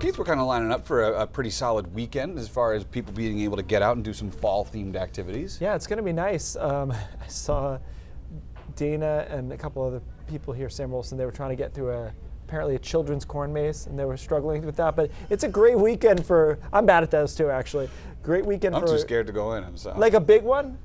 Keith, we're kind of lining up for a pretty solid weekend as far as people being able to get out and do some fall-themed activities. Yeah, it's going to be nice. I saw Dana and a couple other people here, Sam Wilson, they were trying to get through apparently a children's corn maze, and they were struggling with that. But it's a great weekend I'm bad at those too, actually. Great weekend I'm too scared to go in. So. Like a big one?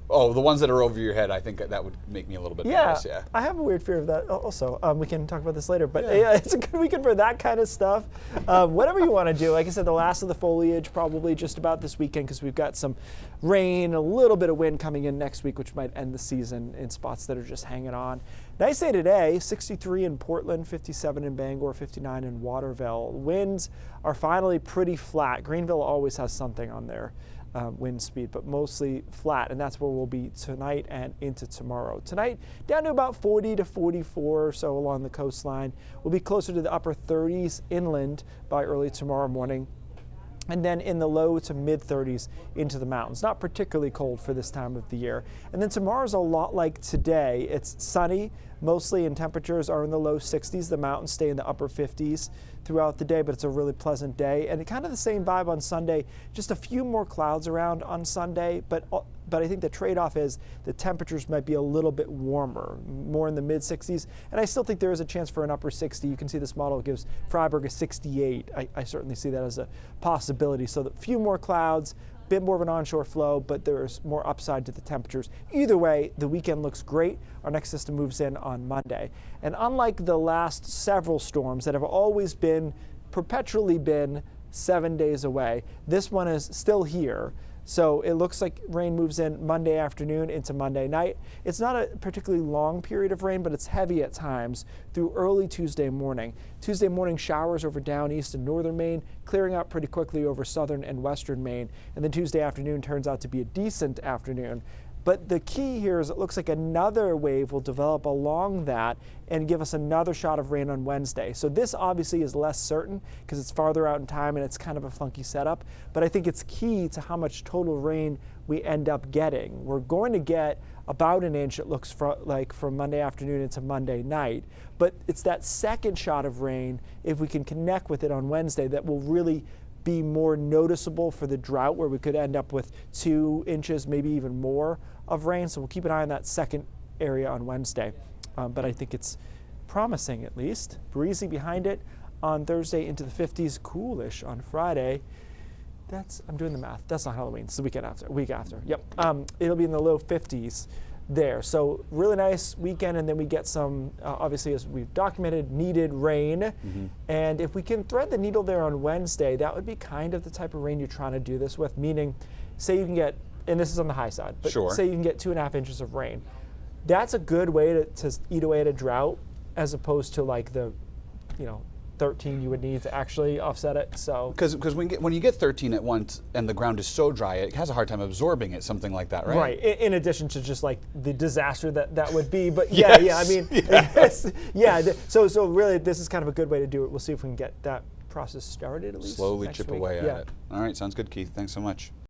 Oh, the ones that are over your head, I think that would make me a little bit nervous, yeah. I have a weird fear of that also. We can talk about this later, but yeah, it's a good weekend for that kind of stuff. Whatever you want to do. Like I said, the last of the foliage probably just about this weekend because we've got some rain, a little bit of wind coming in next week, which might end the season in spots that are just hanging on. Nice day today, 63 in Portland, 57 in Bangor, 59 in Waterville. Winds are finally pretty flat. Greenville always has something on there. Wind speed, but mostly flat, and that's where we'll be tonight and into tomorrow. Tonight, down to about 40 to 44 or so along the coastline. We'll be closer to the upper 30s inland by early tomorrow morning, and then in the low to mid 30s into the mountains. Not particularly cold for this time of the year. And then tomorrow's a lot like today. It's sunny mostly, and temperatures are in the low 60s. The mountains stay in the upper 50s throughout the day, but it's a really pleasant day. And kind of the same vibe on Sunday, just a few more clouds around on Sunday, but I think the trade-off is the temperatures might be a little bit warmer, more in the mid 60s. And I still think there is a chance for an upper 60. You can see this model gives Freiburg a 68. I certainly see that as a possibility. So a few more clouds, a bit more of an onshore flow, but there's more upside to the temperatures. Either way, the weekend looks great. Our next system moves in on Monday. And unlike the last several storms that have always perpetually been 7 days away, this one is still here. So it looks like rain moves in Monday afternoon into Monday night. It's not a particularly long period of rain, but it's heavy at times through early Tuesday morning. Tuesday morning showers over down east and northern Maine, clearing up pretty quickly over southern and western Maine. And then Tuesday afternoon turns out to be a decent afternoon. But the key here is it looks like another wave will develop along that and give us another shot of rain on Wednesday. So this obviously is less certain because it's farther out in time and it's kind of a funky setup. But I think it's key to how much total rain we end up getting. We're going to get about an inch, it looks like, from Monday afternoon into Monday night. But it's that second shot of rain, if we can connect with it on Wednesday, that will really be more noticeable for the drought, where we could end up with 2 inches, maybe even more of rain. So we'll keep an eye on that second area on Wednesday. But I think it's promising, at least. Breezy behind it on Thursday into the 50s, coolish on Friday. I'm doing the math. That's not Halloween. It's the week after. Yep. It'll be in the low 50s there. So really nice weekend, and then we get some, obviously, as we've documented, needed rain. Mm-hmm. And if we can thread the needle there on Wednesday, that would be kind of the type of rain you're trying to do this with, meaning, say you can get, and this is on the high side, but sure, say you can get 2.5 inches of rain. That's a good way to eat away at a drought, as opposed to like the, 13 you would need to actually offset it. So because when you get 13 at once and the ground is so dry, it has a hard time absorbing it, something like that, right? Right. In addition to just like the disaster that would be, but yes. I mean, yes. Yeah. So really, this is kind of a good way to do it. We'll see if we can get that process started at least. Slowly chip week. away at it. All right, sounds good, Keith. Thanks so much.